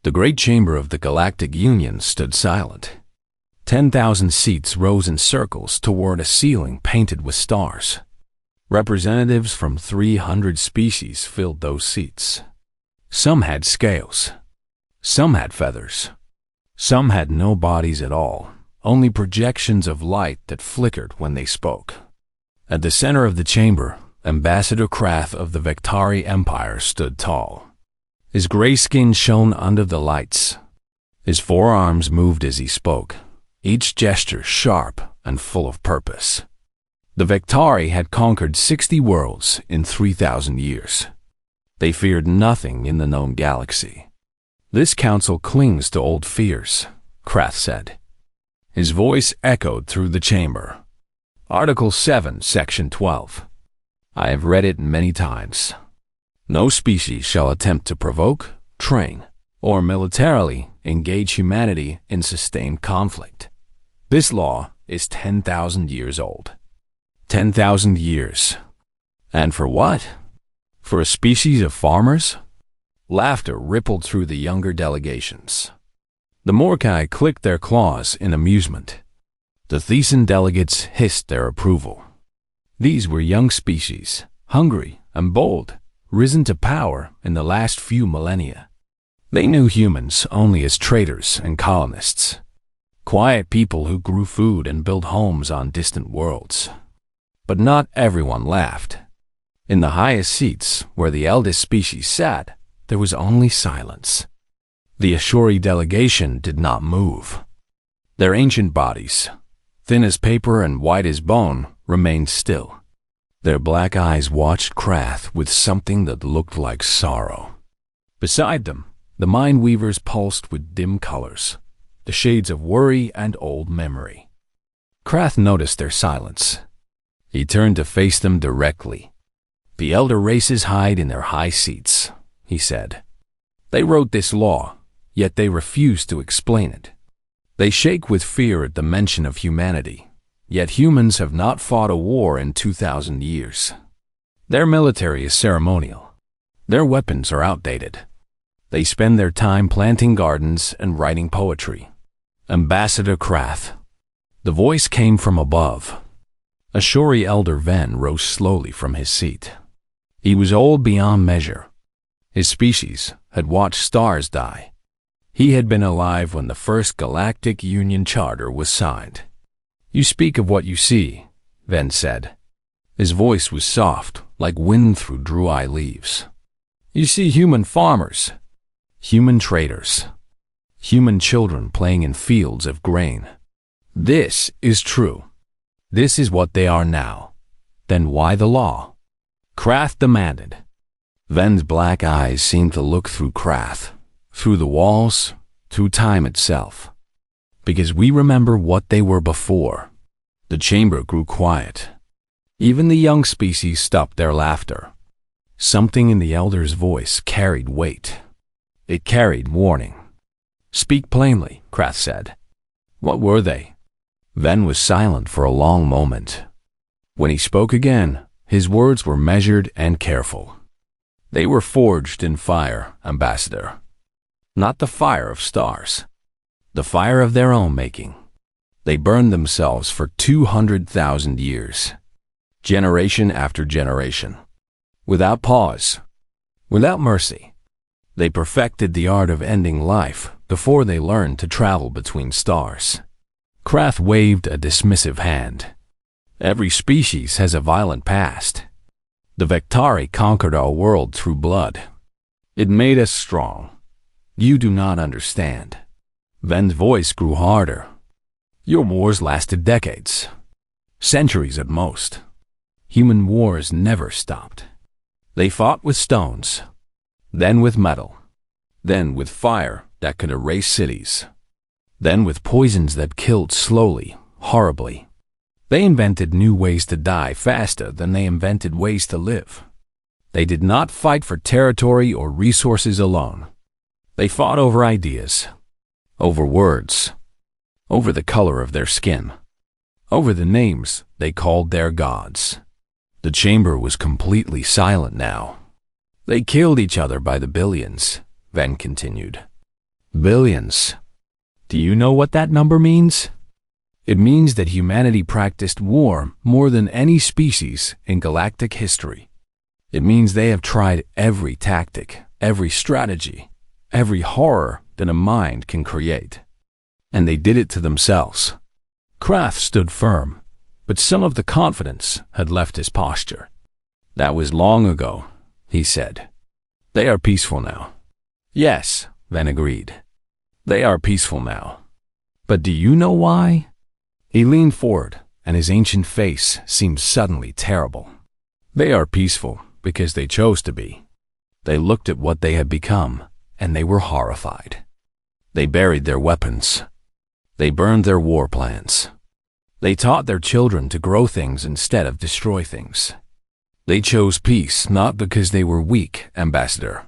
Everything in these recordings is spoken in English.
The great chamber of the Galactic Union stood silent. 10,000 seats rose in circles toward a ceiling painted with stars. Representatives from 300 species filled those seats. Some had scales. Some had feathers. Some had no bodies at all, only projections of light that flickered when they spoke. At the center of the chamber, Ambassador Krath of the Vektari Empire stood tall. His gray skin shone under the lights. His forearms moved as he spoke, each gesture sharp and full of purpose. The Vektari had conquered 60 worlds in 3,000 years. They feared nothing in the known galaxy. This council clings to old fears, Krath said. His voice echoed through the chamber. Article 7, Section 12. I have read it many times. No species shall attempt to provoke, train, or militarily engage humanity in sustained conflict. This law is 10,000 years old. 10,000 years. And for what? For a species of farmers? Laughter rippled through the younger delegations. The Morkai clicked their claws in amusement. The Thesan delegates hissed their approval. These were young species, hungry and bold, risen to power in the last few millennia. They knew humans only as traders and colonists, quiet people who grew food and built homes on distant worlds. But not everyone laughed. In the highest seats, where the eldest species sat, there was only silence. The Ashuri delegation did not move. Their ancient bodies, thin as paper and white as bone, remained still. Their black eyes watched Krath with something that looked like sorrow. Beside them, the mind weavers pulsed with dim colors, the shades of worry and old memory. Krath noticed their silence. He turned to face them directly. The elder races hide in their high seats, he said. They wrote this law, yet they refuse to explain it. They shake with fear at the mention of humanity. Yet humans have not fought a war in 2,000 years. Their military is ceremonial. Their weapons are outdated. They spend their time planting gardens and writing poetry. Ambassador Krath. The voice came from above. Ashuri elder Ven rose slowly from his seat. He was old beyond measure. His species had watched stars die. He had been alive when the first Galactic Union Charter was signed. You speak of what you see, Ven said. His voice was soft, like wind through dry leaves. You see human farmers, human traders, human children playing in fields of grain. This is true. This is what they are now. Then why the law? Krath demanded. Ven's black eyes seemed to look through Krath, through the walls, through time itself. Because we remember what they were before. The chamber grew quiet. Even the young species stopped their laughter. Something in the elder's voice carried weight. It carried warning. Speak plainly, Krath said. What were they? Ven was silent for a long moment. When he spoke again, his words were measured and careful. They were forged in fire, Ambassador. Not the fire of stars. The fire of their own making. They burned themselves for 200,000 years, generation after generation, without pause, without mercy. They perfected the art of ending life before they learned to travel between stars. Krath waved a dismissive hand. Every species has a violent past. The Vektari conquered our world through blood. It made us strong. You do not understand. Ven's voice grew harder. Your wars lasted decades, centuries at most. Human wars never stopped. They fought with stones, then with metal, then with fire that could erase cities, then with poisons that killed slowly, horribly. They invented new ways to die faster than they invented ways to live. They did not fight for territory or resources alone. They fought over ideas, over words, over the color of their skin, over the names they called their gods. The chamber was completely silent now. They killed each other by the billions, Ven continued. Billions. Do you know what that number means? It means that humanity practiced war more than any species in galactic history. It means they have tried every tactic, every strategy, every horror that a mind can create. And they did it to themselves. Krath stood firm, but some of the confidence had left his posture. That was long ago, he said. They are peaceful now. Yes, Ven agreed. They are peaceful now. But do you know why? He leaned forward, and his ancient face seemed suddenly terrible. They are peaceful because they chose to be. They looked at what they had become, and they were horrified. They buried their weapons. They burned their war plans. They taught their children to grow things instead of destroy things. They chose peace not because they were weak, Ambassador.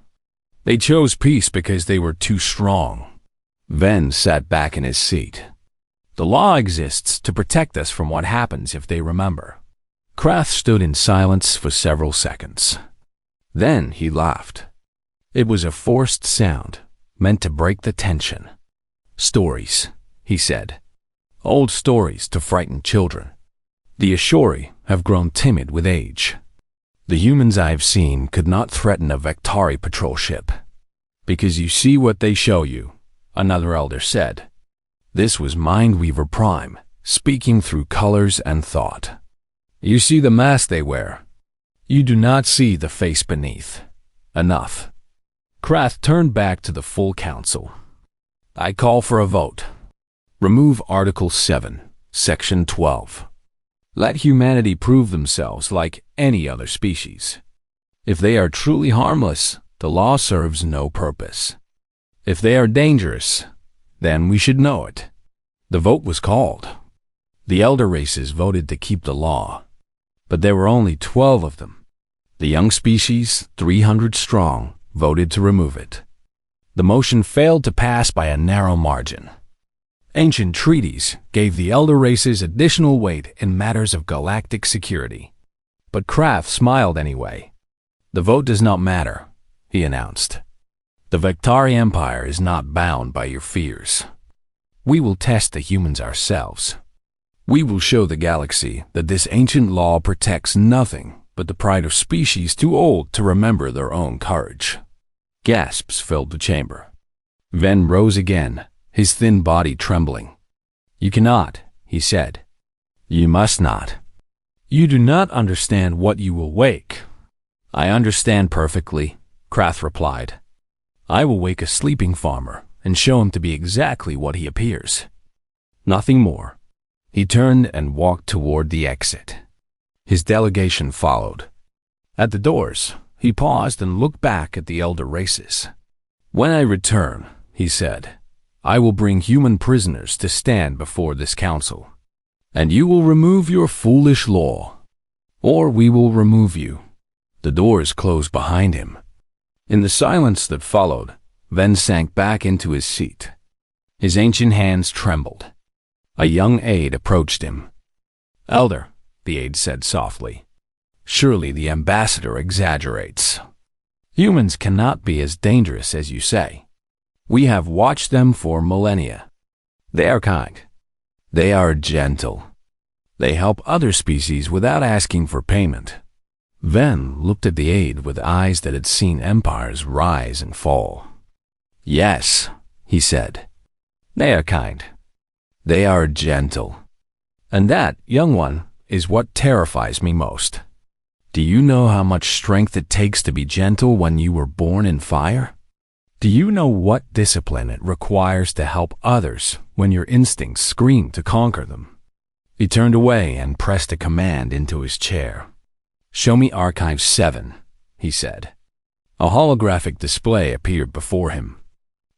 They chose peace because they were too strong. Ven sat back in his seat. The law exists to protect us from what happens if they remember. Krath stood in silence for several seconds. Then he laughed. It was a forced sound, meant to break the tension. Stories, he said. Old stories to frighten children. The Ashori have grown timid with age. The humans I have seen could not threaten a Vectari patrol ship. Because you see what they show you, another elder said. This was Mindweaver Prime, speaking through colors and thought. You see the mask they wear. You do not see the face beneath. Enough. Krath turned back to the full council. I call for a vote. Remove Article 7, Section 12. Let humanity prove themselves like any other species. If they are truly harmless, the law serves no purpose. If they are dangerous, then we should know it. The vote was called. The elder races voted to keep the law, but there were only 12 of them. The young species, 300 strong, voted to remove it. The motion failed to pass by a narrow margin. Ancient treaties gave the elder races additional weight in matters of galactic security. But Krath smiled anyway. The vote does not matter, he announced. The Vectari Empire is not bound by your fears. We will test the humans ourselves. We will show the galaxy that this ancient law protects nothing but the pride of species too old to remember their own courage. Gasps filled the chamber. Ven rose again, his thin body trembling. You cannot, he said. You must not. You do not understand what you will wake. I understand perfectly, Krath replied. I will wake a sleeping farmer and show him to be exactly what he appears. Nothing more. He turned and walked toward the exit. His delegation followed. At the doors, he paused and looked back at the elder races. When I return, he said, I will bring human prisoners to stand before this council, and you will remove your foolish law, or we will remove you. The doors closed behind him. In the silence that followed, Ven sank back into his seat. His ancient hands trembled. A young aide approached him. Elder, the aide said softly, surely the ambassador exaggerates. Humans cannot be as dangerous as you say. We have watched them for millennia. They are kind. They are gentle. They help other species without asking for payment. Ven looked at the aide with eyes that had seen empires rise and fall. Yes, he said. They are kind. They are gentle. And that, young one, is what terrifies me most. Do you know how much strength it takes to be gentle when you were born in fire? Do you know what discipline it requires to help others when your instincts scream to conquer them? He turned away and pressed a command into his chair. Show me Archive 7, he said. A holographic display appeared before him.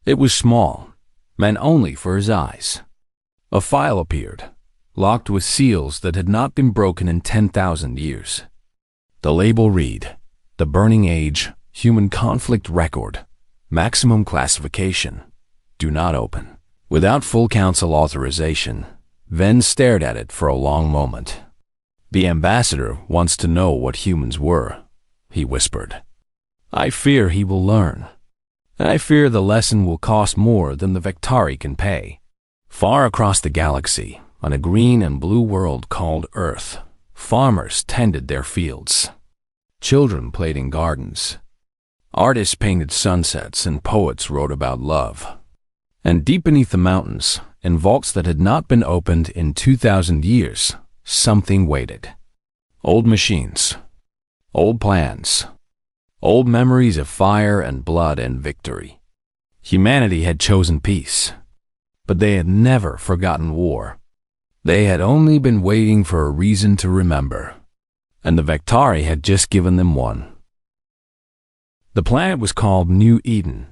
It was small, meant only for his eyes. A file appeared, locked with seals that had not been broken in 10,000 years. The label read, The Burning Age, Human Conflict Record, Maximum Classification. Do not open. Without full council authorization, Ven stared at it for a long moment. The ambassador wants to know what humans were, he whispered. I fear he will learn. I fear the lesson will cost more than the Vectari can pay. Far across the galaxy, on a green and blue world called Earth, farmers tended their fields. Children played in gardens. Artists painted sunsets and poets wrote about love. And deep beneath the mountains, in vaults that had not been opened in 2,000 years, something waited. Old machines, old plans, old memories of fire and blood and victory. Humanity had chosen peace, but they had never forgotten war. They had only been waiting for a reason to remember, and the Vectari had just given them one. The planet was called New Eden.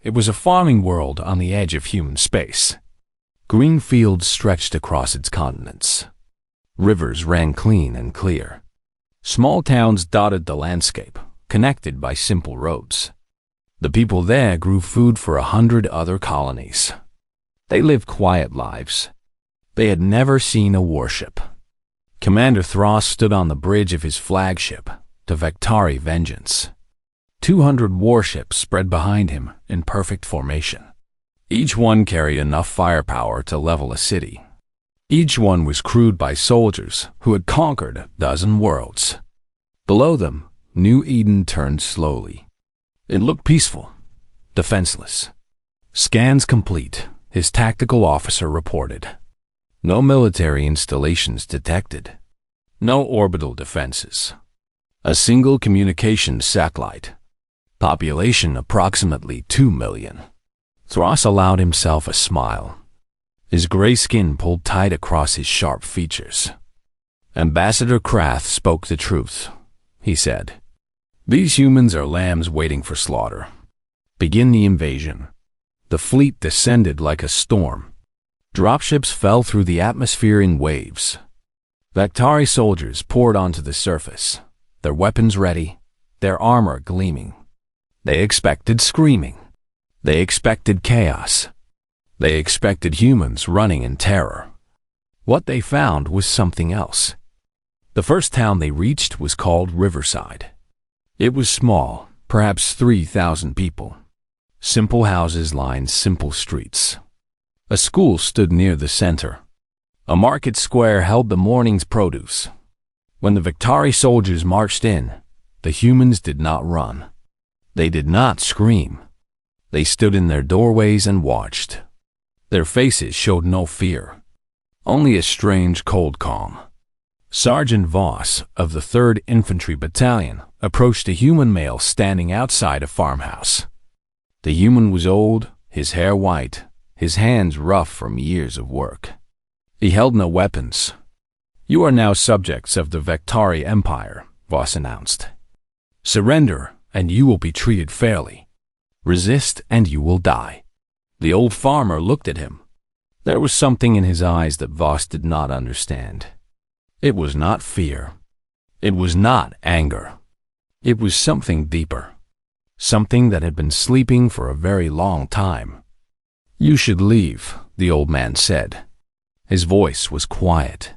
It was a farming world on the edge of human space. Green fields stretched across its continents. Rivers ran clean and clear. Small towns dotted the landscape, connected by simple roads. The people there grew food for 100 other colonies. They lived quiet lives. They had never seen a warship. Commander Thros stood on the bridge of his flagship, the Vectari Vengeance. 200 warships spread behind him in perfect formation. Each one carried enough firepower to level a city. Each one was crewed by soldiers who had conquered a dozen worlds. Below them, New Eden turned slowly. It looked peaceful, defenseless. Scans complete, his tactical officer reported. No military installations detected. No orbital defenses. A single communications satellite. Population approximately 2 million. Thros allowed himself a smile. His gray skin pulled tight across his sharp features. Ambassador Krath spoke the truth, he said. These humans are lambs waiting for slaughter. Begin the invasion. The fleet descended like a storm. Dropships fell through the atmosphere in waves. Vectari soldiers poured onto the surface, their weapons ready, their armor gleaming. They expected screaming. They expected chaos. They expected humans running in terror. What they found was something else. The first town they reached was called Riverside. It was small, perhaps 3,000 people. Simple houses lined simple streets. A school stood near the center. A market square held the morning's produce. When the Vectari soldiers marched in, the humans did not run. They did not scream. They stood in their doorways and watched. Their faces showed no fear, only a strange cold calm. Sergeant Voss of the 3rd Infantry Battalion approached a human male standing outside a farmhouse. The human was old, his hair white, his hands rough from years of work. He held no weapons. You are now subjects of the Vectari Empire, Voss announced. Surrender, and you will be treated fairly. Resist, and you will die. The old farmer looked at him. There was something in his eyes that Voss did not understand. It was not fear. It was not anger. It was something deeper. Something that had been sleeping for a very long time. You should leave, the old man said. His voice was quiet.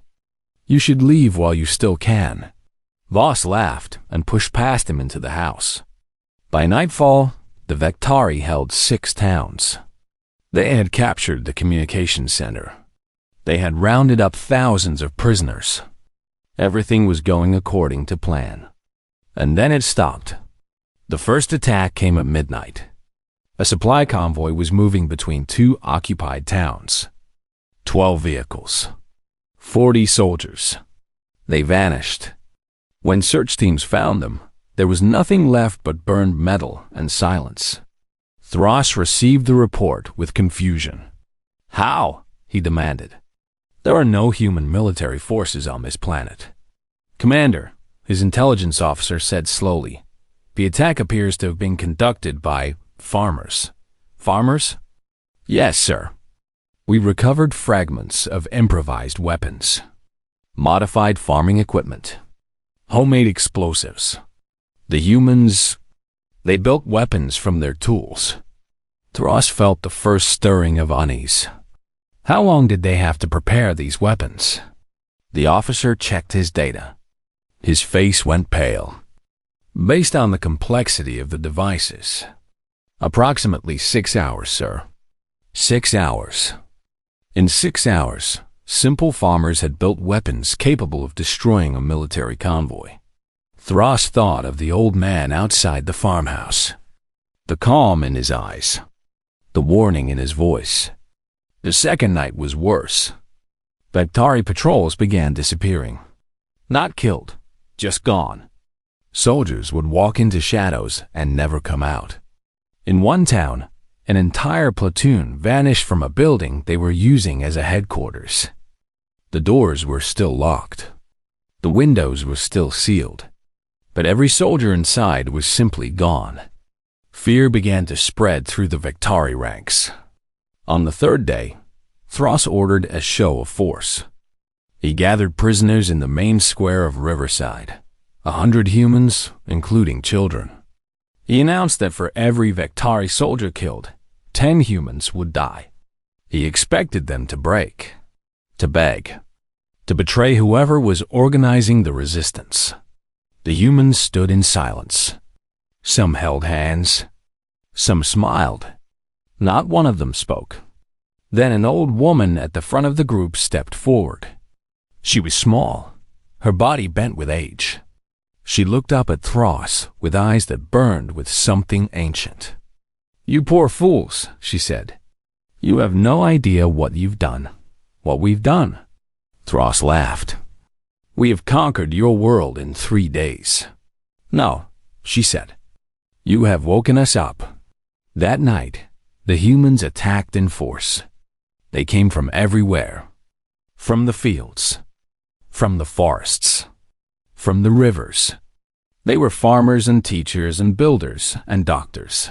You should leave while you still can. Voss laughed and pushed past him into the house. By nightfall, the Vectari held 6 towns. They had captured the communications center. They had rounded up thousands of prisoners. Everything was going according to plan. And then it stopped. The first attack came at midnight. A supply convoy was moving between 2 occupied towns. 12 vehicles. 40 soldiers. They vanished. When search teams found them, there was nothing left but burned metal and silence. Thros received the report with confusion. How? He demanded. There are no human military forces on this planet. Commander, his intelligence officer said slowly, the attack appears to have been conducted by farmers. Farmers? Yes, sir. We recovered fragments of improvised weapons, modified farming equipment, homemade explosives. The humans, they built weapons from their tools. Thros felt the first stirring of unease. How long did they have to prepare these weapons? The officer checked his data. His face went pale. Based on the complexity of the devices, Approximately 6 hours, sir. 6 hours. In 6 hours, simple farmers had built weapons capable of destroying a military convoy. Thras thought of the old man outside the farmhouse. The calm in his eyes. The warning in his voice. The second night was worse. Vektari patrols began disappearing. Not killed, just gone. Soldiers would walk into shadows and never come out. In one town, an entire platoon vanished from a building they were using as a headquarters. The doors were still locked. The windows were still sealed. But every soldier inside was simply gone. Fear began to spread through the Vektari ranks. On the third day, Thras ordered a show of force. He gathered prisoners in the main square of Riverside, 100 humans, including children. He announced that for every Vektari soldier killed, 10 humans would die. He expected them to break, to beg, to betray whoever was organizing the resistance. The humans stood in silence. Some held hands. Some smiled. Not one of them spoke. Then an old woman at the front of the group stepped forward. She was small, her body bent with age. She looked up at Thras with eyes that burned with something ancient. "You poor fools," she said. "You have no idea what you've done, what we've done." Thras laughed. "We have conquered your world in 3 days." "No," she said. "You have woken us up." That night, the humans attacked in force. They came from everywhere. From the fields. From the forests. From the rivers. They were farmers and teachers and builders and doctors.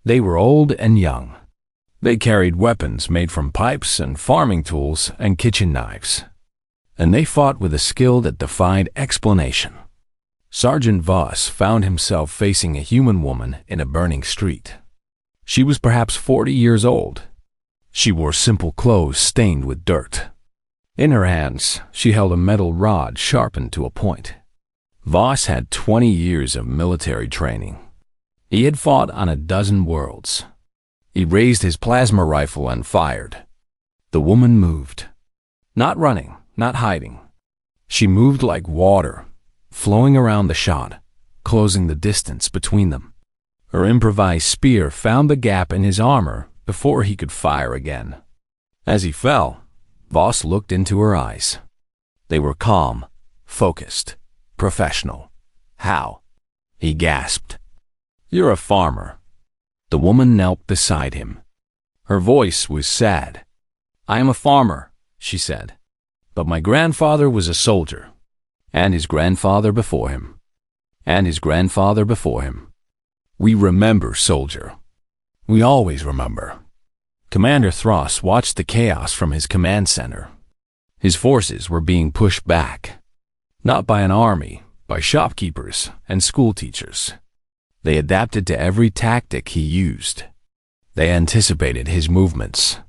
They were old and young. They carried weapons made from pipes and farming tools and kitchen knives. And they fought with a skill that defied explanation. Sergeant Voss found himself facing a human woman in a burning street. She was perhaps 40 years old. She wore simple clothes stained with dirt. In her hands, she held a metal rod sharpened to a point. Voss had 20 years of military training. He had fought on a dozen worlds. He raised his plasma rifle and fired. The woman moved. Not running, not hiding. She moved like water, flowing around the shot, closing the distance between them. Her improvised spear found the gap in his armor before he could fire again. As he fell, Voss looked into her eyes. They were calm, focused, professional. "How?" he gasped. "You're a farmer." The woman knelt beside him. Her voice was sad. "I am a farmer," she said. "But my grandfather was a soldier. And his grandfather before him. And his grandfather before him. We remember, soldier. We always remember." Commander Thras watched the chaos from his command center. His forces were being pushed back. Not by an army, by shopkeepers and school teachers. They adapted to every tactic he used. They anticipated his movements.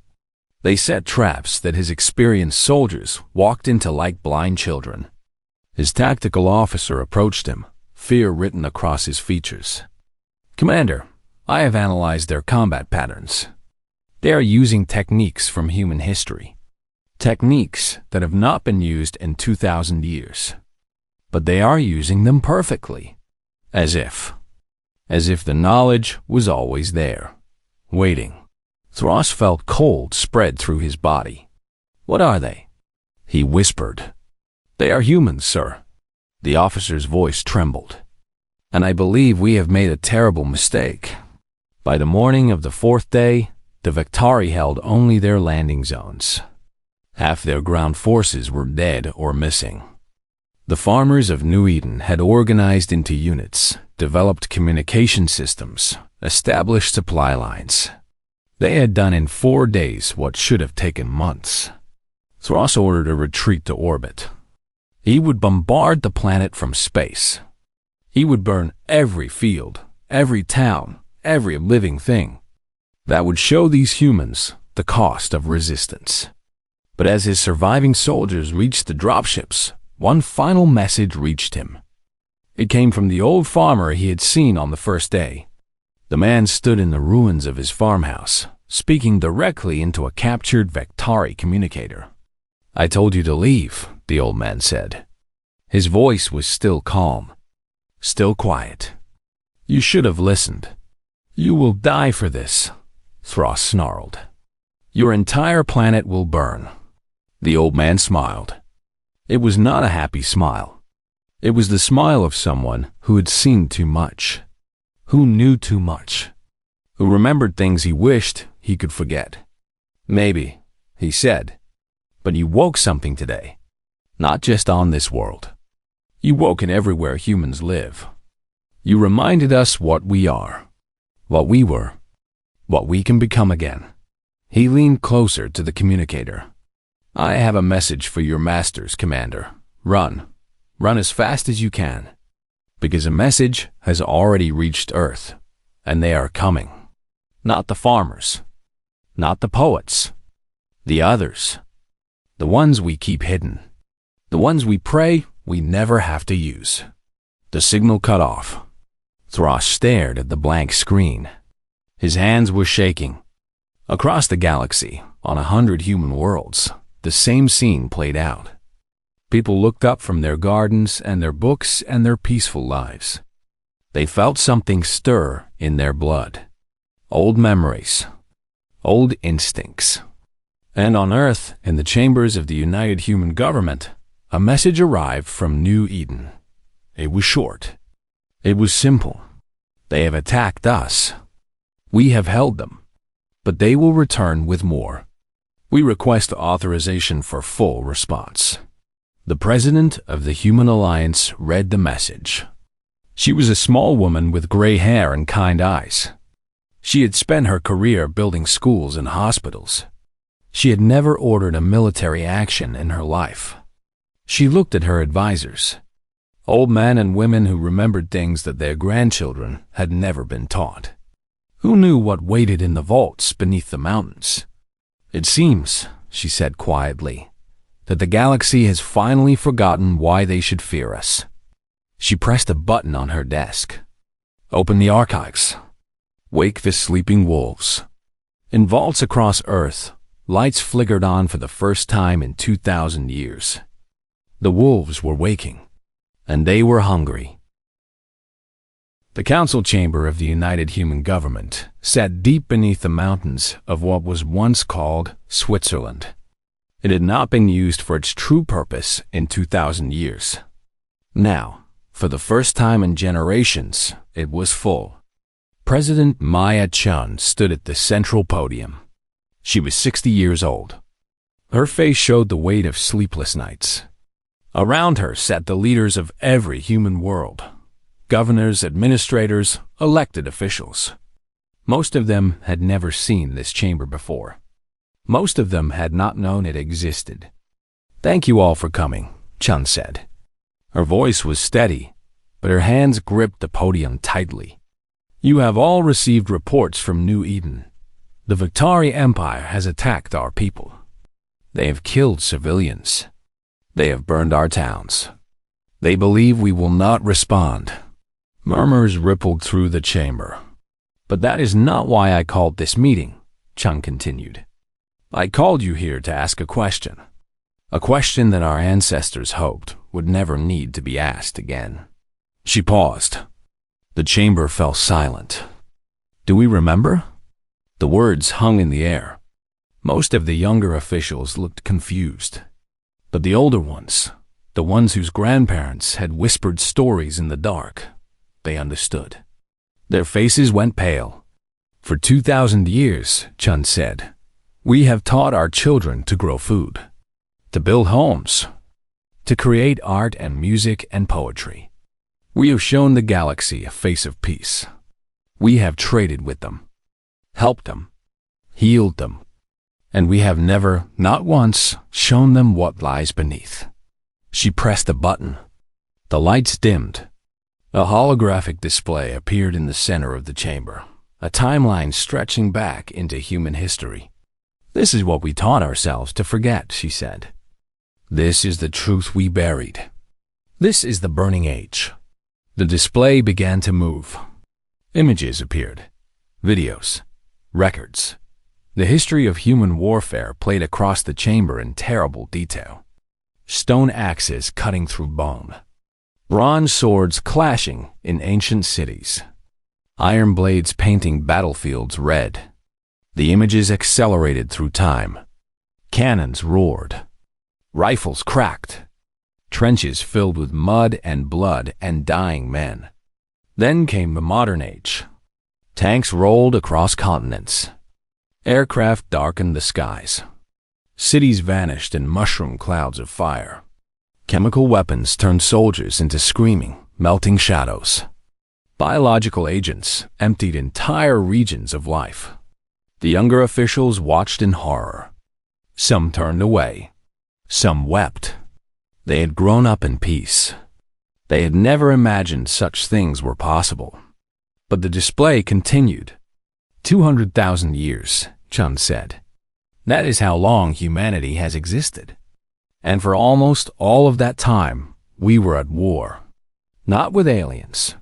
They set traps that his experienced soldiers walked into like blind children. His tactical officer approached him, fear written across his features. "Commander, I have analyzed their combat patterns. They are using techniques from human history. Techniques that have not been used in 2,000 years. But they are using them perfectly. As if the knowledge was always there, waiting." Thras felt cold spread through his body. "What are they?" he whispered. "They are humans, sir." The officer's voice trembled. "And I believe we have made a terrible mistake." By the morning of the 4th day, the Vektari held only their landing zones. Half their ground forces were dead or missing. The farmers of New Eden had organized into units, developed communication systems, established supply lines. They had done in 4 days what should have taken months. Thras ordered a retreat to orbit. He would bombard the planet from space. He would burn every field, every town, every living thing. That would show these humans the cost of resistance. But as his surviving soldiers reached the dropships, one final message reached him. It came from the old farmer he had seen on the first day. The man stood in the ruins of his farmhouse, speaking directly into a captured Vectari communicator. "I told you to leave," the old man said. His voice was still calm, still quiet. "You should have listened. You will die for this," Thros snarled. "Your entire planet will burn." The old man smiled. It was not a happy smile. It was the smile of someone who had seen too much, who knew too much, who remembered things he wished he could forget. "Maybe," he said, "but you woke something today. Not just on this world. You woke in everywhere humans live. You reminded us what we are, what we were, what we can become again." He leaned closer to the communicator. "I have a message for your masters, Commander. Run. Run as fast as you can. Because a message has already reached Earth, and they are coming. Not the farmers. Not the poets. The others. The ones we keep hidden. The ones we pray we never have to use." The signal cut off. Thros stared at the blank screen. His hands were shaking. Across the galaxy, on 100 human worlds, the same scene played out. People looked up from their gardens and their books and their peaceful lives. They felt something stir in their blood. Old memories. Old instincts. And on Earth, in the chambers of the United Human Government, a message arrived from New Eden. It was short. It was simple. "They have attacked us. We have held them. But they will return with more. We request authorization for full response." The president of the Human Alliance read the message. She was a small woman with gray hair and kind eyes. She had spent her career building schools and hospitals. She had never ordered a military action in her life. She looked at her advisors, old men and women who remembered things that their grandchildren had never been taught. Who knew what waited in the vaults beneath the mountains? "It seems," she said quietly, "that the galaxy has finally forgotten why they should fear us." She pressed a button on her desk. "Open the archives. Wake the sleeping wolves." In vaults across Earth, lights flickered on for the first time in 2,000 years. The wolves were waking, and they were hungry. The council chamber of the United Human Government sat deep beneath the mountains of what was once called Switzerland. It had not been used for its true purpose in 2,000 years. Now, for the first time in generations, it was full. President Maya Chun stood at the central podium. She was 60 years old. Her face showed the weight of sleepless nights. Around her sat the leaders of every human world. Governors, administrators, elected officials. Most of them had never seen this chamber before. Most of them had not known it existed. "Thank you all for coming," Chun said. Her voice was steady, but her hands gripped the podium tightly. "You have all received reports from New Eden. The Vectari Empire has attacked our people. They have killed civilians. They have burned our towns. They believe we will not respond." Murmurs rippled through the chamber. "But that is not why I called this meeting," Chun continued. "I called you here to ask a question. A question that our ancestors hoped would never need to be asked again." She paused. The chamber fell silent. "Do we remember?" The words hung in the air. Most of the younger officials looked confused. But the older ones, the ones whose grandparents had whispered stories in the dark, they understood. Their faces went pale. "For 2,000 years, Chun said, we have taught our children to grow food, to build homes, to create art and music and poetry. We have shown the galaxy a face of peace. We have traded with them, helped them, healed them, and we have never, not once, shown them what lies beneath." She pressed a button. The lights dimmed. A holographic display appeared in the center of the chamber, a timeline stretching back into human history. "This is what we taught ourselves to forget," she said. "This is the truth we buried. This is the burning age." The display began to move. Images appeared. videos, records. The history of human warfare played across the chamber in terrible detail. Stone axes cutting through bone. Bronze swords clashing in ancient cities. Iron blades painting battlefields red. The images accelerated through time. Cannons roared. Rifles cracked. Trenches filled with mud and blood and dying men. Then came the modern age. Tanks rolled across continents. Aircraft darkened the skies. Cities vanished in mushroom clouds of fire. Chemical weapons turned soldiers into screaming, melting shadows. Biological agents emptied entire regions of life. The younger officials watched in horror. Some turned away. Some wept. They had grown up in peace. They had never imagined such things were possible. But the display continued. 200,000 years, Chun said. That is how long humanity has existed. And for almost all of that time, we were at war. Not with aliens.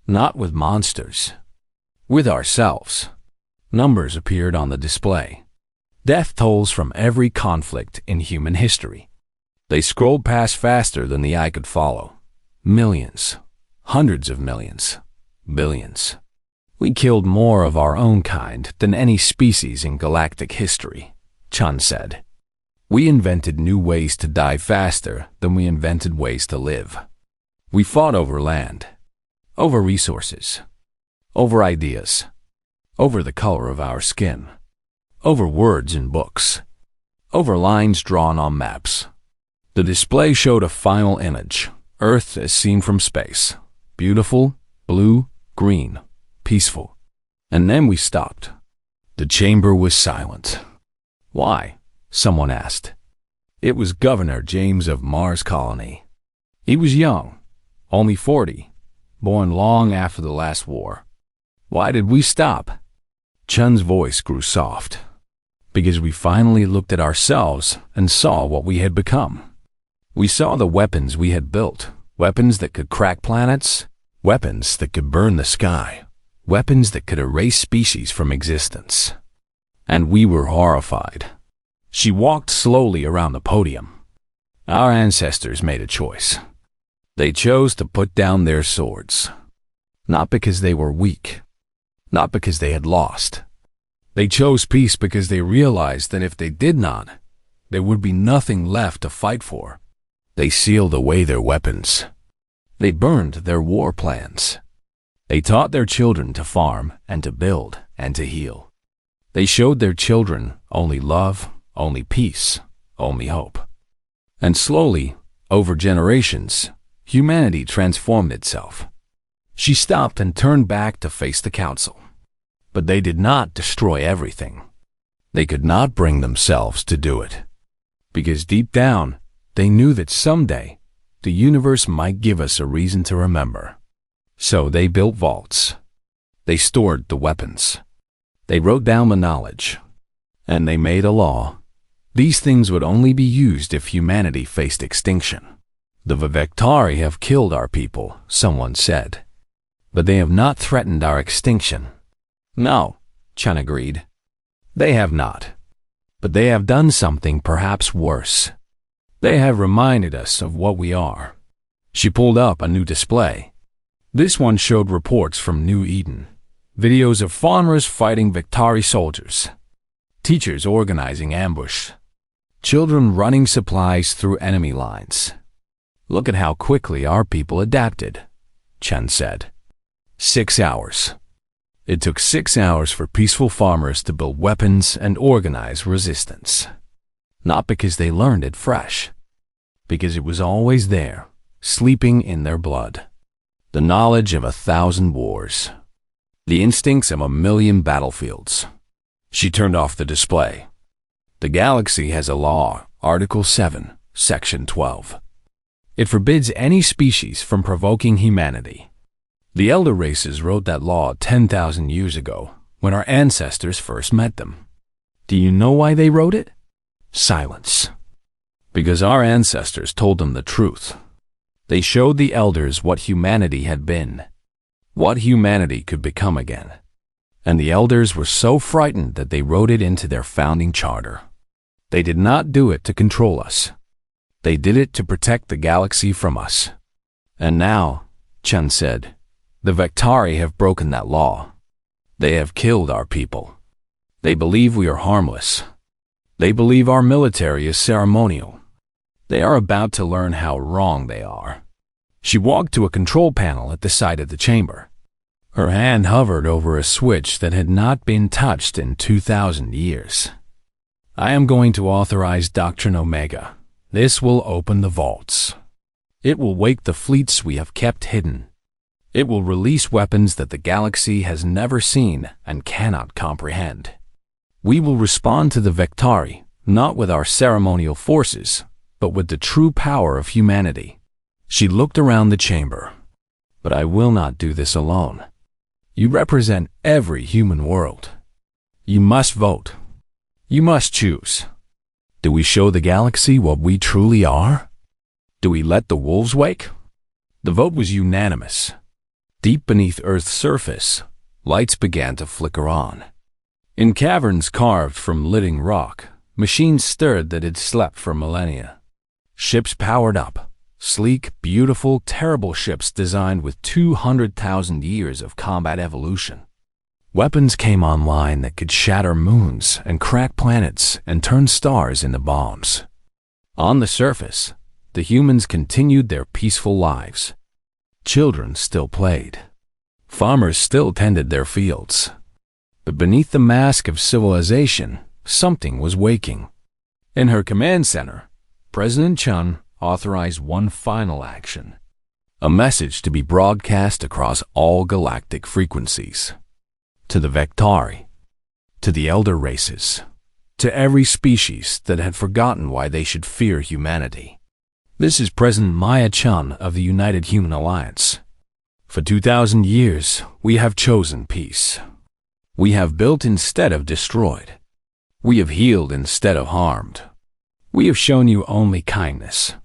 Not with monsters. With ourselves. Numbers appeared on the display. Death tolls from every conflict in human history. They scrolled past faster than the eye could follow. Millions. Hundreds of millions. Billions. We killed more of our own kind than any species in galactic history, Chun said. We invented new ways to die faster than we invented ways to live. We fought over land, over resources, over ideas, over the color of our skin, over words in books, over lines drawn on maps. The display showed a final image, Earth as seen from space, beautiful, blue, green, peaceful. And then we stopped. The chamber was silent. Why? Someone asked. It was Governor James of Mars Colony. He was young, only 40, born long after the last war. Why did we stop? Chun's voice grew soft. Because we finally looked at ourselves and saw what we had become. We saw the weapons we had built, weapons that could crack planets, weapons that could burn the sky, weapons that could erase species from existence. And we were horrified. She walked slowly around the podium. Our ancestors made a choice. They chose to put down their swords. Not because they were weak. Not because they had lost. They chose peace because they realized that if they did not, there would be nothing left to fight for. They sealed away their weapons. They burned their war plans. They taught their children to farm and to build and to heal. They showed their children only love, only peace, only hope. And slowly, over generations, humanity transformed itself. She stopped and turned back to face the council. But they did not destroy everything. They could not bring themselves to do it. Because deep down, they knew that someday, the universe might give us a reason to remember. So they built vaults. They stored the weapons. They wrote down the knowledge. And they made a law. These things would only be used if humanity faced extinction. The Vivectari have killed our people, someone said. But they have not threatened our extinction. No, Chun agreed. They have not. But they have done something perhaps worse. They have reminded us of what we are. She pulled up a new display. This one showed reports from New Eden. Videos of farmers fighting Victari soldiers. Teachers organizing ambush. Children running supplies through enemy lines. Look at how quickly our people adapted, Chun said. 6 hours. It took 6 hours for peaceful farmers to build weapons and organize resistance. Not because they learned it fresh. Because it was always there, sleeping in their blood. The knowledge of 1,000 wars. The instincts of 1,000,000 battlefields. She turned off the display. The galaxy has a law, Article 7, Section 12. It forbids any species from provoking humanity. The elder races wrote that law 10,000 years ago, when our ancestors first met them. Do you know why they wrote it? Silence. Because our ancestors told them the truth. They showed the elders what humanity had been, what humanity could become again. And the elders were so frightened that they wrote it into their founding charter. They did not do it to control us. They did it to protect the galaxy from us. And now, Chen said, the Vectari have broken that law. They have killed our people. They believe we are harmless. They believe our military is ceremonial. They are about to learn how wrong they are. She walked to a control panel at the side of the chamber. Her hand hovered over a switch that had not been touched in 2,000 years. I am going to authorize Doctrine Omega. This will open the vaults. It will wake the fleets we have kept hidden. It will release weapons that the galaxy has never seen and cannot comprehend. We will respond to the Vectari, not with our ceremonial forces, but with the true power of humanity. She looked around the chamber. But I will not do this alone. You represent every human world. You must vote. You must choose. Do we show the galaxy what we truly are? Do we let the wolves wake? The vote was unanimous. Deep beneath Earth's surface, lights began to flicker on. In caverns carved from living rock, machines stirred that had slept for millennia. Ships powered up, sleek, beautiful, terrible ships designed with 200,000 years of combat evolution. Weapons came online that could shatter moons and crack planets and turn stars into bombs. On the surface, the humans continued their peaceful lives. Children still played. Farmers still tended their fields. But beneath the mask of civilization, something was waking. In her command center, President Chen authorized one final action. A message to be broadcast across all galactic frequencies. To the Vectari, to the elder races, to every species that had forgotten why they should fear humanity. This is President Maya Chen of the United Human Alliance. For 2,000 years, we have chosen peace. We have built instead of destroyed. We have healed instead of harmed. We have shown you only kindness.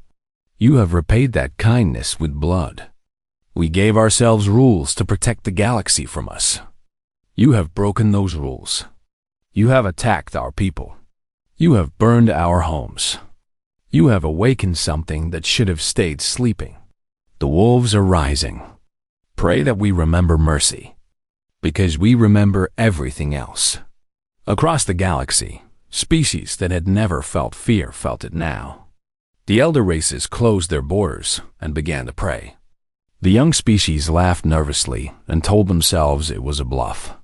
You have repaid that kindness with blood. We gave ourselves rules to protect the galaxy from us. You have broken those rules. You have attacked our people. You have burned our homes. You have awakened something that should have stayed sleeping. The wolves are rising. Pray that we remember mercy, because we remember everything else. Across the galaxy, species that had never felt fear felt it now. The elder races closed their borders and began to pray. The young species laughed nervously and told themselves it was a bluff.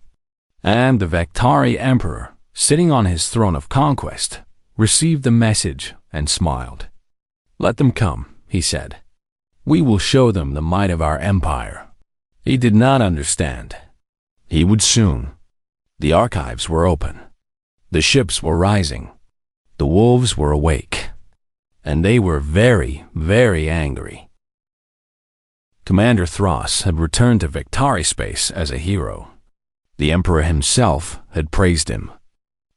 And the Vectari Emperor, sitting on his throne of conquest, received the message and smiled. Let them come, he said. We will show them the might of our empire. He did not understand. He would soon. The archives were open. The ships were rising. The wolves were awake. And they were very, very angry. Commander Thros had returned to Vectari space as a hero. The Emperor himself had praised him.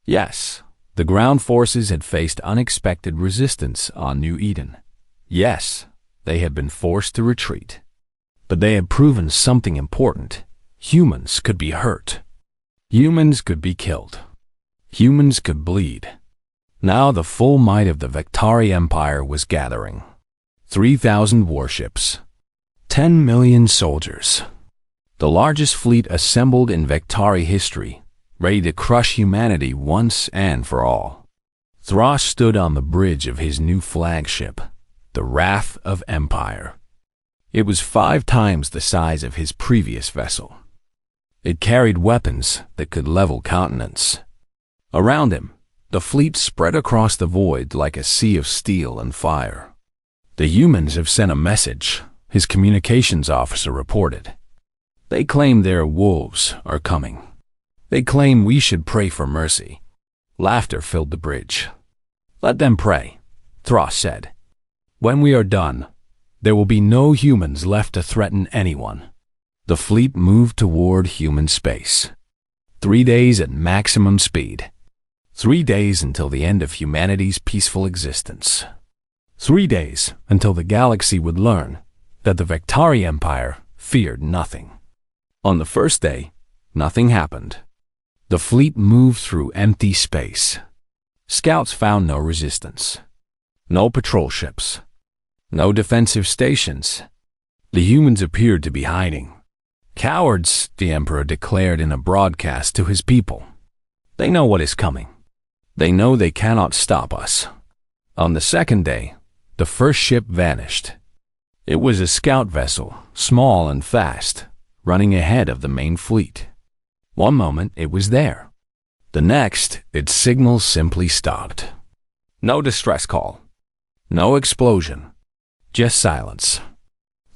Yes, the ground forces had faced unexpected resistance on New Eden. Yes, they had been forced to retreat. But they had proven something important. Humans could be hurt. Humans could be killed. Humans could bleed. Now the full might of the Vectari Empire was gathering. 3,000 warships. 10 million soldiers. The largest fleet assembled in Vectari history, ready to crush humanity once and for all. Thros stood on the bridge of his new flagship, the Wrath of Empire. It was 5 times the size of his previous vessel. It carried weapons that could level continents. Around him, the fleet spread across the void like a sea of steel and fire. The humans have sent a message, his communications officer reported. They claim their wolves are coming. They claim we should pray for mercy. Laughter filled the bridge. Let them pray, Thros said. When we are done, there will be no humans left to threaten anyone. The fleet moved toward human space. 3 days at maximum speed. 3 days until the end of humanity's peaceful existence. 3 days until the galaxy would learn that the Vectari Empire feared nothing. On the first day, nothing happened. The fleet moved through empty space. Scouts found no resistance. No patrol ships. No defensive stations. The humans appeared to be hiding. Cowards, the Emperor declared in a broadcast to his people. They know what is coming. They know they cannot stop us. On the second day, the first ship vanished. It was a scout vessel, small and fast, running ahead of the main fleet. One moment it was there. The next, its signal simply stopped. No distress call. No explosion. Just silence.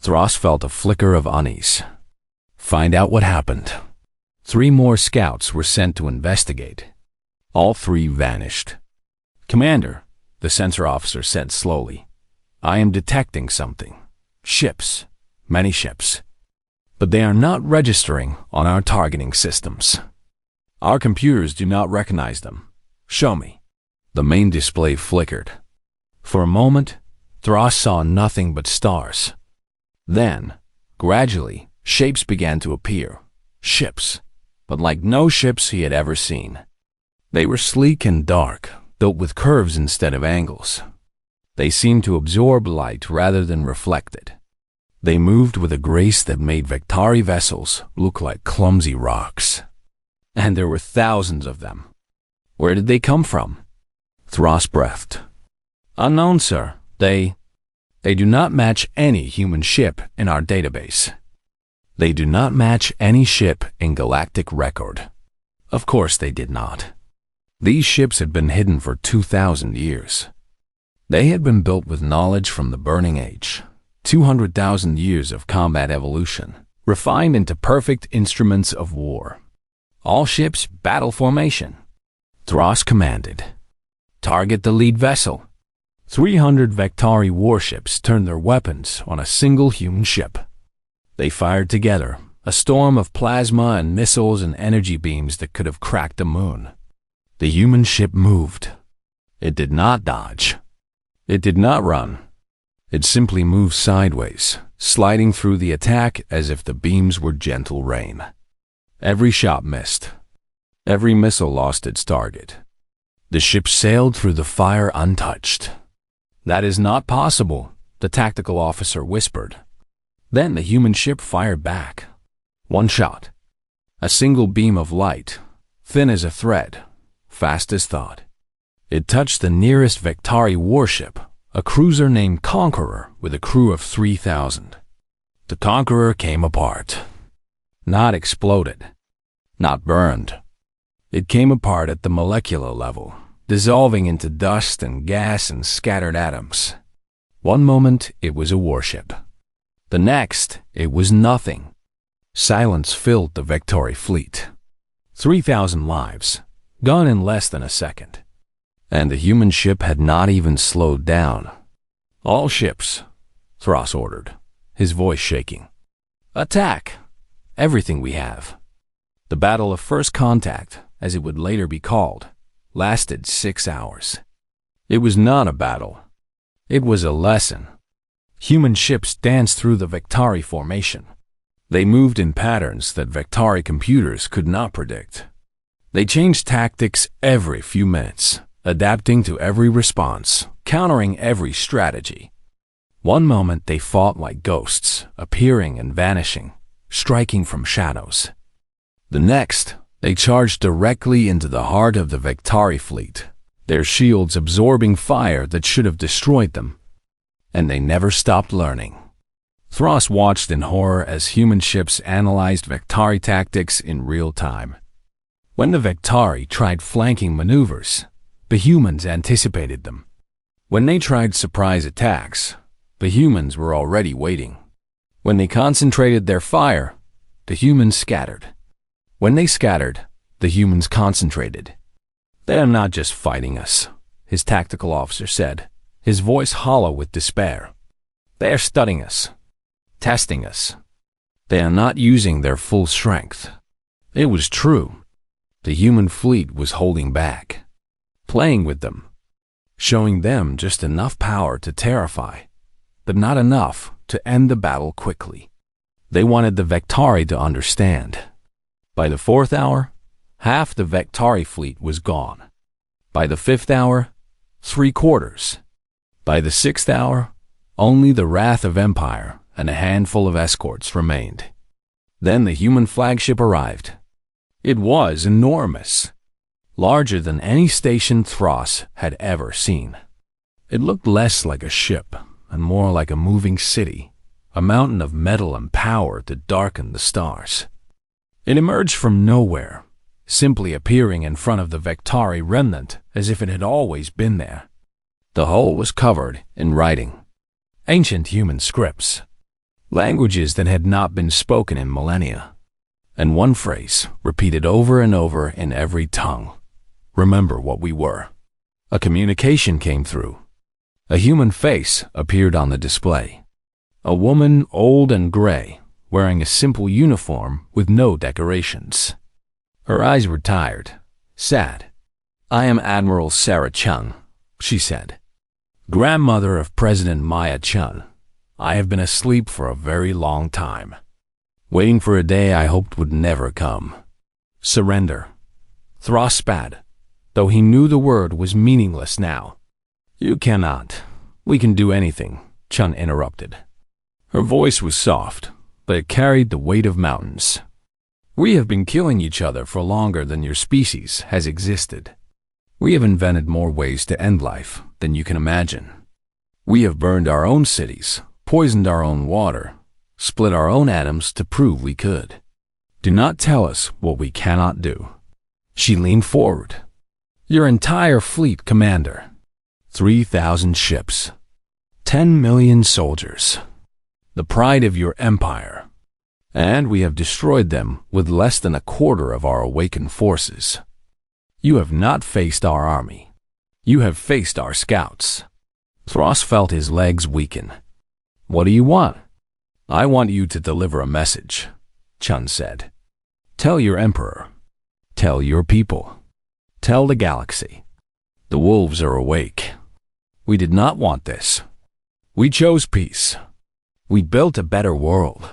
Thros felt a flicker of unease. Find out what happened. 3 more scouts were sent to investigate. All 3 vanished. Commander, the sensor officer said slowly, I am detecting something. Ships. Many ships. But they are not registering on our targeting systems. Our computers do not recognize them. Show me. The main display flickered. For a moment, Thros saw nothing but stars. Then, gradually, shapes began to appear. Ships, but like no ships he had ever seen. They were sleek and dark, built with curves instead of angles. They seemed to absorb light rather than reflect it. They moved with a grace that made Vektari vessels look like clumsy rocks. And there were thousands of them. Where did they come from? Thros breathed. Unknown, sir. They do not match any human ship in our database. They do not match any ship in Galactic record. Of course they did not. These ships had been hidden for 2,000 years. They had been built with knowledge from the Burning Age, 200,000 years of combat evolution, refined into perfect instruments of war. All ships battle formation. Thros commanded. Target the lead vessel. 300 Vektari warships turned their weapons on a single human ship. They fired together, a storm of plasma and missiles and energy beams that could have cracked the moon. The human ship moved. It did not dodge. It did not run. It simply moved sideways, sliding through the attack as if the beams were gentle rain. Every shot missed. Every missile lost its target. The ship sailed through the fire untouched. That is not possible, the tactical officer whispered. Then the human ship fired back. One shot. A single beam of light, thin as a thread, fast as thought. It touched the nearest Vektari warship, a cruiser named Conqueror with a crew of 3,000. The Conqueror came apart. Not exploded. Not burned. It came apart at the molecular level, dissolving into dust and gas and scattered atoms. One moment it was a warship. The next, it was nothing. Silence filled the Vektari fleet. 3,000 lives, gone in less than a second. And the human ship had not even slowed down. All ships, Thros ordered, his voice shaking. Attack! Everything we have. The Battle of First Contact, as it would later be called, lasted 6 hours. It was not a battle. It was a lesson. Human ships danced through the Vektari formation. They moved in patterns that Vektari computers could not predict. They changed tactics every few minutes, adapting to every response, countering every strategy. One moment they fought like ghosts, appearing and vanishing, striking from shadows. The next, they charged directly into the heart of the Vektari fleet, their shields absorbing fire that should have destroyed them. And they never stopped learning. Thros watched in horror as human ships analyzed Vektari tactics in real time. When the Vektari tried flanking maneuvers, the humans anticipated them. When they tried surprise attacks, the humans were already waiting. When they concentrated their fire, the humans scattered. When they scattered, the humans concentrated. They are not just fighting us, his tactical officer said, his voice hollow with despair. They are studying us, testing us. They are not using their full strength. It was true. The human fleet was holding back, playing with them, showing them just enough power to terrify, but not enough to end the battle quickly. They wanted the Vektari to understand. By the 4th hour, half the Vectari fleet was gone. By the 5th hour, 3/4. By the 6th hour, only the Wrath of Empire and a handful of escorts remained. Then the human flagship arrived. It was enormous, larger than any station Thros had ever seen. It looked less like a ship and more like a moving city, a mountain of metal and power that darkened the stars. It emerged from nowhere, simply appearing in front of the Vectari remnant as if it had always been there. The whole was covered in writing, ancient human scripts, languages that had not been spoken in millennia, and one phrase repeated over and over in every tongue: remember what we were. A communication came through. A human face appeared on the display. A woman, old and gray, wearing a simple uniform with no decorations. Her eyes were tired, sad. "I am Admiral Sarah Chung," she said, "grandmother of President Maya Chun. I have been asleep for a very long time, waiting for a day I hoped would never come. Surrender." Thros spat, though he knew the word was meaningless now. "You cannot. We can do anything," Chun interrupted. Her voice was soft, but it carried the weight of mountains. "We have been killing each other for longer than your species has existed. We have invented more ways to end life than you can imagine. We have burned our own cities, poisoned our own water, split our own atoms to prove we could. Do not tell us what we cannot do." She leaned forward. "Your entire fleet, Commander. 3,000 ships. 10 million soldiers. The pride of your empire. And we have destroyed them with less than 1/4 of our awakened forces. You have not faced our army. You have faced our scouts." Thros felt his legs weaken. "What do you want?" "I want you to deliver a message," Chun said. "Tell your emperor. Tell your people. Tell the galaxy. The wolves are awake. We did not want this. We chose peace. We built a better world.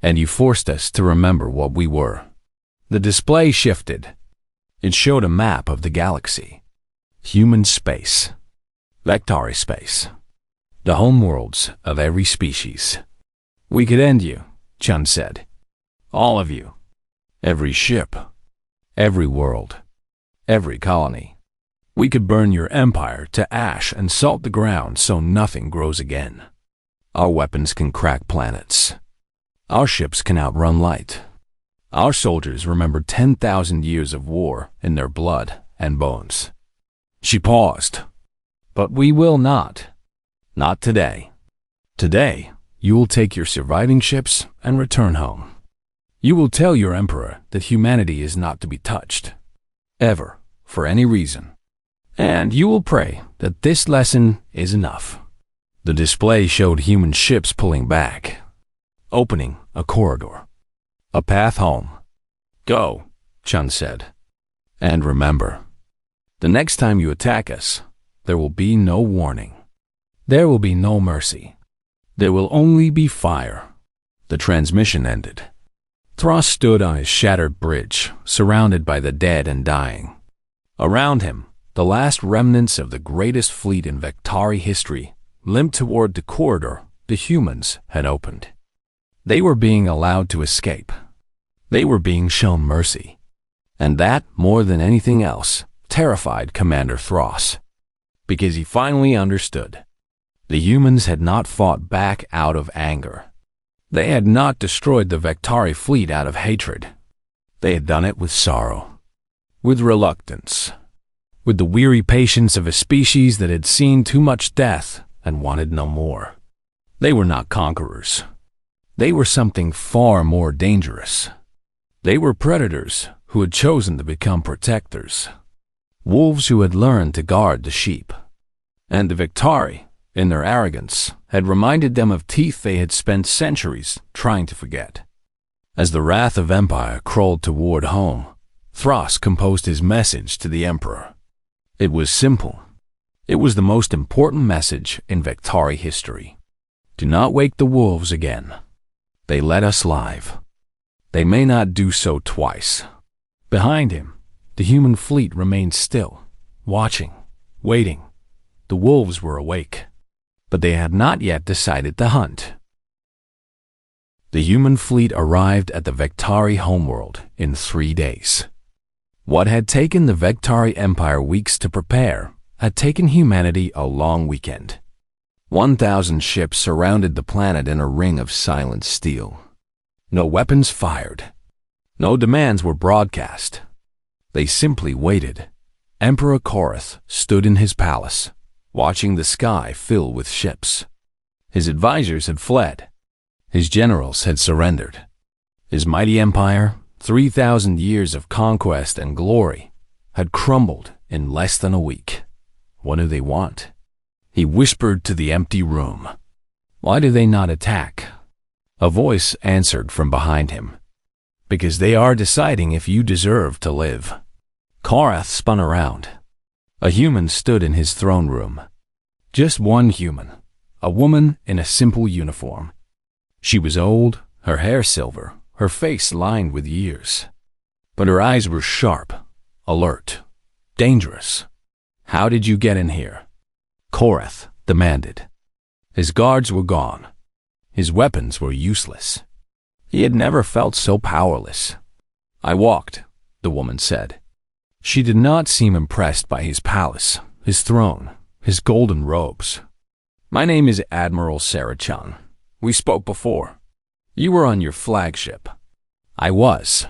And you forced us to remember what we were." The display shifted. It showed a map of the galaxy. Human space. Vectari space. The homeworlds of every species. "We could end you," Chun said. "All of you. Every ship. Every world. Every colony. We could burn your empire to ash and salt the ground so nothing grows again. Our weapons can crack planets. Our ships can outrun light. Our soldiers remember 10,000 years of war in their blood and bones." She paused. "But we will not. Not today. Today, you will take your surviving ships and return home. You will tell your emperor that humanity is not to be touched. Ever, for any reason. And you will pray that this lesson is enough." The display showed human ships pulling back, opening a corridor, a path home. "Go," Chun said. "And remember, the next time you attack us, there will be no warning. There will be no mercy. There will only be fire." The transmission ended. Thros stood on his shattered bridge, surrounded by the dead and dying. Around him, the last remnants of the greatest fleet in Vectari history limped toward the corridor the humans had opened. They were being allowed to escape. They were being shown mercy. And that, more than anything else, terrified Commander Thros. Because he finally understood. The humans had not fought back out of anger. They had not destroyed the Vectari fleet out of hatred. They had done it with sorrow, with reluctance, with the weary patience of a species that had seen too much death and wanted no more. They were not conquerors. They were something far more dangerous. They were predators who had chosen to become protectors. Wolves who had learned to guard the sheep. And the Vectari, in their arrogance, had reminded them of teeth they had spent centuries trying to forget. As the wrath of Empire crawled toward home, Thros composed his message to the Emperor. It was simple. It was the most important message in Vectari history. Do not wake the wolves again. They let us live. They may not do so twice. Behind him, the human fleet remained still, watching, waiting. The wolves were awake, but they had not yet decided to hunt. The human fleet arrived at the Vectari homeworld in 3 days. What had taken the Vectari Empire weeks to prepare had taken humanity a long weekend. 1,000 ships surrounded the planet in a ring of silent steel. No weapons fired. No demands were broadcast. They simply waited. Emperor Korath stood in his palace, watching the sky fill with ships. His advisors had fled. His generals had surrendered. His mighty empire, 3,000 years of conquest and glory, had crumbled in less than a week. What do they want? He whispered to the empty room. Why do they not attack? A voice answered from behind him. Because they are deciding if you deserve to live. Korath spun around. A human stood in his throne room. Just one human, a woman in a simple uniform. She was old, her hair silver, her face lined with years. But her eyes were sharp, alert, dangerous. How did you get in here? Korath demanded. His guards were gone. His weapons were useless. He had never felt so powerless. I walked, the woman said. She did not seem impressed by his palace, his throne, his golden robes. My name is Admiral Sarachan. We spoke before. You were on your flagship. I was.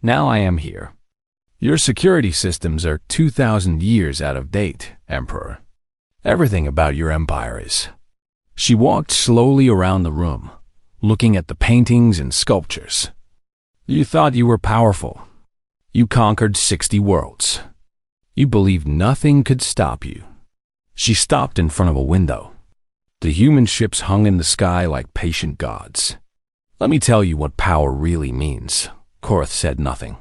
Now I am here. Your security systems are 2,000 years out of date, Emperor. Everything about your empire is. She walked slowly around the room, looking at the paintings and sculptures. You thought you were powerful. You conquered 60 worlds. You believed nothing could stop you. She stopped in front of a window. The human ships hung in the sky like patient gods. Let me tell you what power really means. Korath said nothing.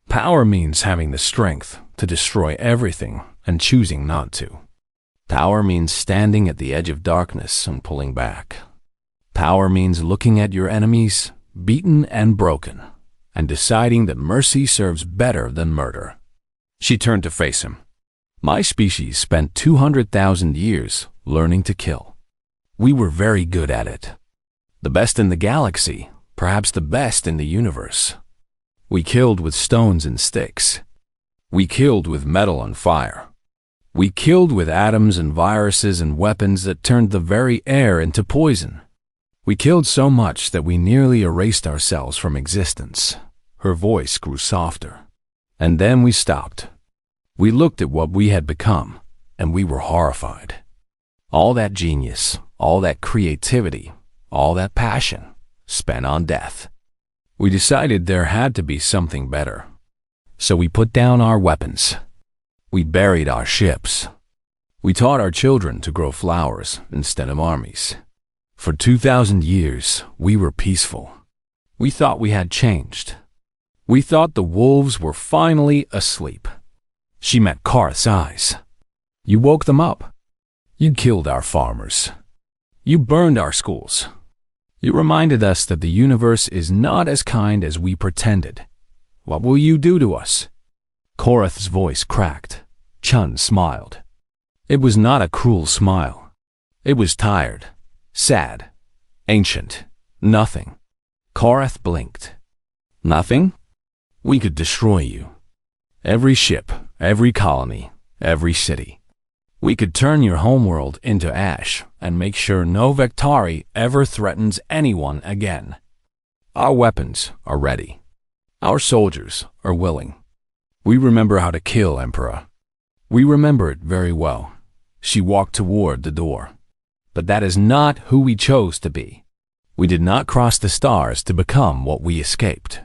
Power means having the strength to destroy everything and choosing not to. Power means standing at the edge of darkness and pulling back. Power means looking at your enemies, beaten and broken, and deciding that mercy serves better than murder. She turned to face him. My species spent 200,000 years learning to kill. We were very good at it. The best in the galaxy, perhaps the best in the universe. We killed with stones and sticks. We killed with metal and fire. We killed with atoms and viruses and weapons that turned the very air into poison. We killed so much that we nearly erased ourselves from existence. Her voice grew softer. And then we stopped. We looked at what we had become, and we were horrified. All that genius, all that creativity, all that passion, spent on death. We decided there had to be something better. So we put down our weapons. We buried our ships. We taught our children to grow flowers instead of armies. For 2,000 years, we were peaceful. We thought we had changed. We thought the wolves were finally asleep. She met Korath's eyes. You woke them up. You killed our farmers. You burned our schools. You reminded us that the universe is not as kind as we pretended. What will you do to us? Korath's voice cracked. Chun smiled. It was not a cruel smile. It was tired, sad, ancient, nothing. Korath blinked. Nothing? We could destroy you. Every ship, every colony, every city. We could turn your homeworld into ash and make sure no Vectari ever threatens anyone again. Our weapons are ready. Our soldiers are willing. We remember how to kill, Emperor. We remember it very well. She walked toward the door. But that is not who we chose to be. We did not cross the stars to become what we escaped.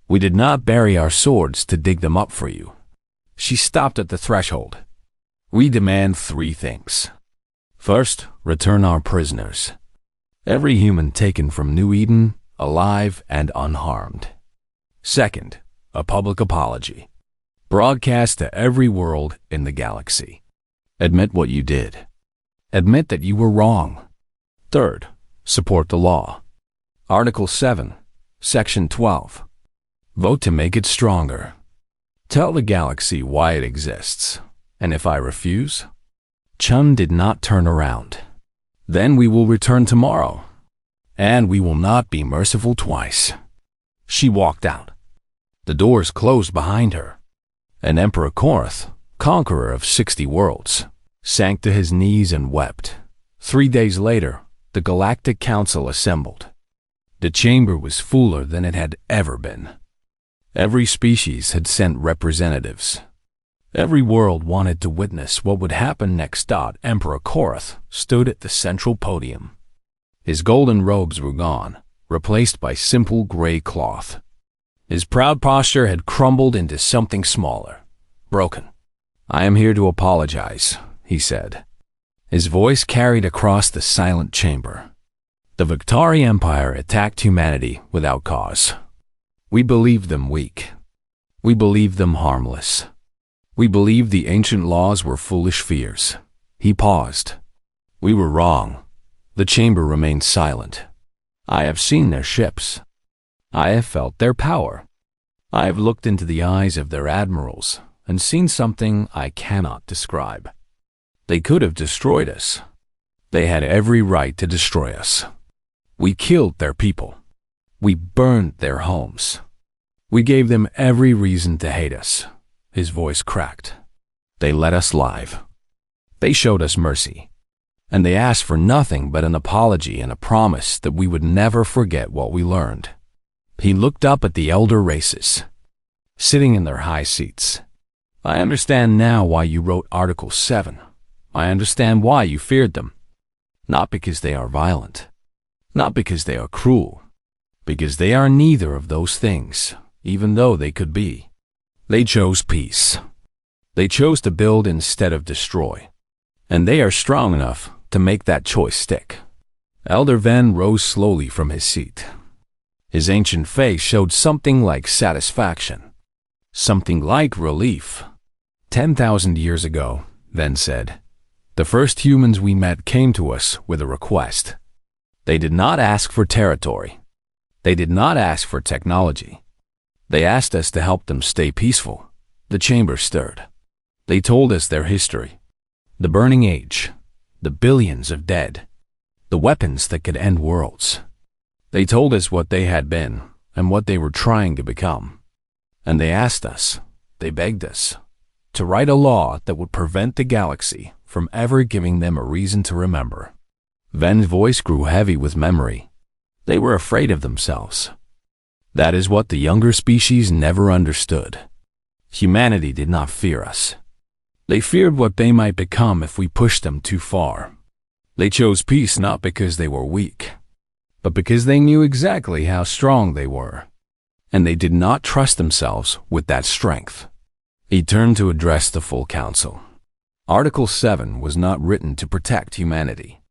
We did not bury our swords to dig them up for you. She stopped at the threshold. We demand 3 things. First, return our prisoners. Every human taken from New Eden, alive and unharmed. Second, a public apology. Broadcast to every world in the galaxy. Admit what you did. Admit that you were wrong. Third, support the law. Article 7, Section 12. Vote to make it stronger. Tell the galaxy why it exists, and if I refuse, Chun did not turn around. Then we will return tomorrow, and we will not be merciful twice. She walked out. The doors closed behind her, and Emperor Korath, conqueror of 60 worlds, sank to his knees and wept. 3 days later, the Galactic Council assembled. The chamber was fuller than it had ever been. Every species had sent representatives. Every world wanted to witness what would happen next. Emperor Korath stood at the central podium. His golden robes were gone, replaced by simple gray cloth. His proud posture had crumbled into something smaller, broken. "I am here to apologize," he said. His voice carried across the silent chamber. The Victari Empire attacked humanity without cause. We believed them weak. We believed them harmless. We believed the ancient laws were foolish fears. He paused. We were wrong. The chamber remained silent. I have seen their ships. I have felt their power. I have looked into the eyes of their admirals and seen something I cannot describe. They could have destroyed us. They had every right to destroy us. We killed their people. We burned their homes. We gave them every reason to hate us. His voice cracked. They let us live. They showed us mercy. And they asked for nothing but an apology and a promise that we would never forget what we learned. He looked up at the elder races, sitting in their high seats. I understand now why you wrote Article 7. I understand why you feared them. Not because they are violent. Not because they are cruel. Because they are neither of those things, even though they could be. They chose peace. They chose to build instead of destroy. And they are strong enough to make that choice stick. Elder Ven rose slowly from his seat. His ancient face showed something like satisfaction. Something like relief. 10,000 years ago, Ven said, the first humans we met came to us with a request. They did not ask for territory. They did not ask for technology. They asked us to help them stay peaceful. The chamber stirred. They told us their history. The burning age. The billions of dead. The weapons that could end worlds. They told us what they had been and what they were trying to become. And they asked us, they begged us, to write a law that would prevent the galaxy from ever giving them a reason to remember. Ven's voice grew heavy with memory. They were afraid of themselves. That is what the younger species never understood. Humanity did not fear us. They feared what they might become if we pushed them too far. They chose peace not because they were weak, but because they knew exactly how strong they were. And they did not trust themselves with that strength. He turned to address the full council. Article 7 was not written to protect humanity.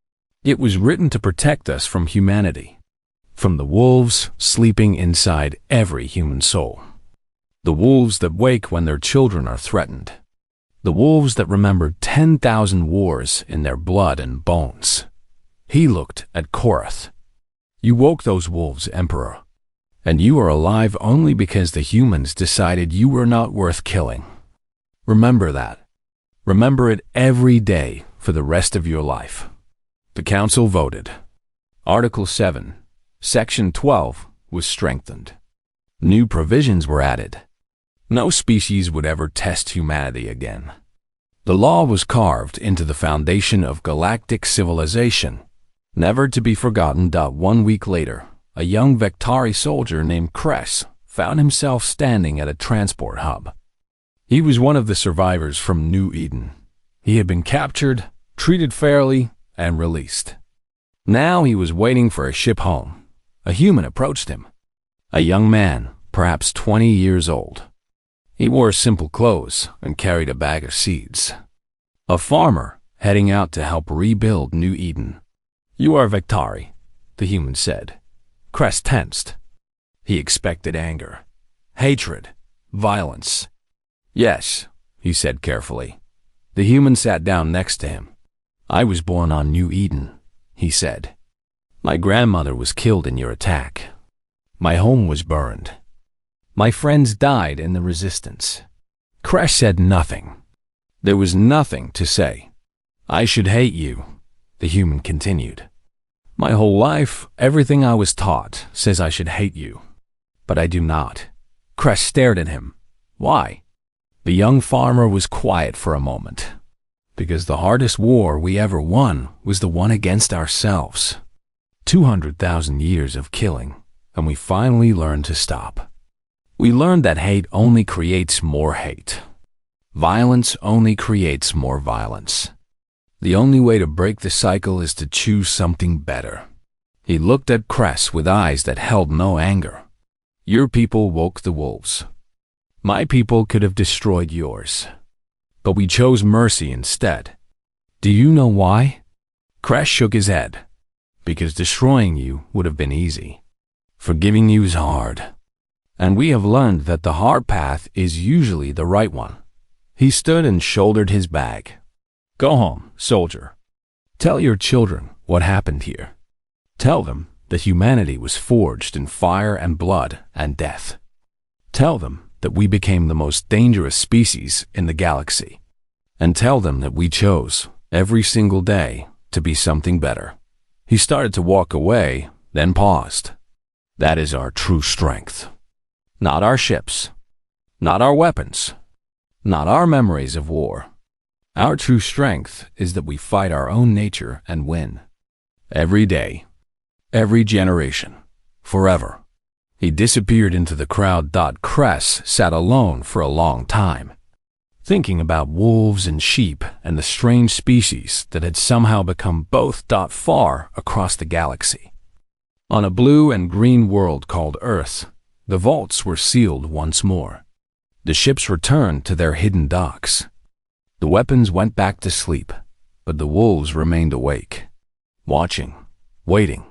It was written to protect us from humanity, from the wolves sleeping inside every human soul. The wolves that wake when their children are threatened. The wolves that remember 10,000 wars in their blood and bones. He looked at Korath. You woke those wolves, Emperor. And you are alive only because the humans decided you were not worth killing. Remember that. Remember it every day for the rest of your life. The council voted. Article 7, Section 12 was strengthened. New provisions were added. No species would ever test humanity again. The law was carved into the foundation of galactic civilization, never to be forgotten. 1 week later, a young Victari soldier named Cress found himself standing at a transport hub. He was one of the survivors from New Eden. He had been captured, treated fairly, and released. Now he was waiting for a ship home. A human approached him. A young man, perhaps 20 years old. He wore simple clothes and carried a bag of seeds. A farmer heading out to help rebuild New Eden. You are Victari, the human said. Crest tensed. He expected anger, hatred, violence. Yes, he said carefully. The human sat down next to him. I was born on New Eden, he said. My grandmother was killed in your attack. My home was burned. My friends died in the resistance. Crash said nothing. There was nothing to say. I should hate you, the human continued. My whole life, everything I was taught says I should hate you. But I do not. Crash stared at him. Why? The young farmer was quiet for a moment. Because the hardest war we ever won was the one against ourselves. 200,000 years of killing, and we finally learned to stop. We learned that hate only creates more hate. Violence only creates more violence. The only way to break the cycle is to choose something better. He looked at Cress with eyes that held no anger. Your people woke the wolves. My people could have destroyed yours. But we chose mercy instead. Do you know why? Cress shook his head. Because destroying you would have been easy. Forgiving you is hard. And we have learned that the hard path is usually the right one. He stood and shouldered his bag. Go home, soldier. Tell your children what happened here. Tell them that humanity was forged in fire and blood and death. Tell them that we became the most dangerous species in the galaxy. And tell them that we chose, every single day, to be something better. He started to walk away, then paused. That is our true strength. Not our ships. Not our weapons. Not our memories of war. Our true strength is that we fight our own nature and win. Every day. Every generation. Forever. He disappeared into the crowd. Cress sat alone for a long time, thinking about wolves and sheep and the strange species that had somehow become both. Far across the galaxy. On a blue and green world called Earth, the vaults were sealed once more. The ships returned to their hidden docks. The weapons went back to sleep, but the wolves remained awake, watching, waiting,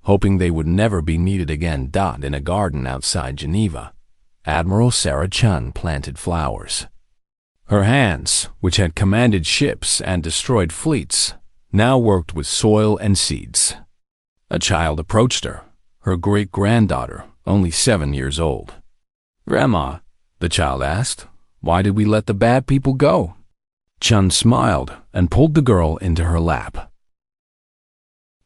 hoping they would never be needed again. In a garden outside Geneva, Admiral Sarah Chun planted flowers. Her hands, which had commanded ships and destroyed fleets, now worked with soil and seeds. A child approached her great-granddaughter, only 7 years old. Grandma, the child asked, why did we let the bad people go? Chun smiled and pulled the girl into her lap.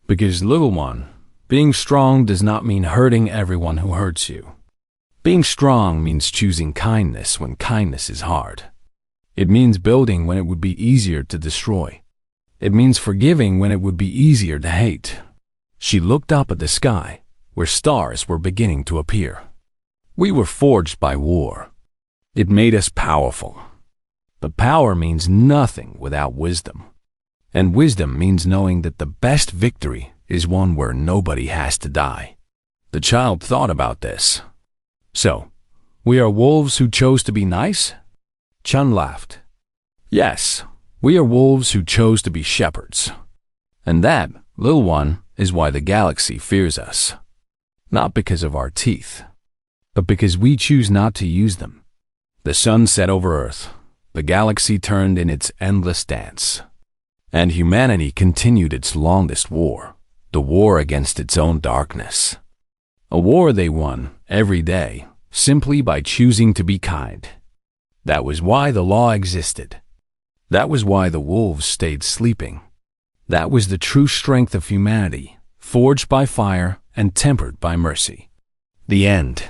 Because, little one, being strong does not mean hurting everyone who hurts you. Being strong means choosing kindness when kindness is hard. It means building when it would be easier to destroy. It means forgiving when it would be easier to hate. She looked up at the sky, where stars were beginning to appear. We were forged by war. It made us powerful. But power means nothing without wisdom. And wisdom means knowing that the best victory is one where nobody has to die. The child thought about this. So, we are wolves who chose to be nice? Chun laughed. Yes, we are wolves who chose to be shepherds. And that, little one, is why the galaxy fears us. Not because of our teeth, but because we choose not to use them. The sun set over Earth. The galaxy turned in its endless dance. And humanity continued its longest war, the war against its own darkness. A war they won every day, simply by choosing to be kind. That was why the law existed. That was why the wolves stayed sleeping. That was the true strength of humanity, forged by fire and tempered by mercy. The end.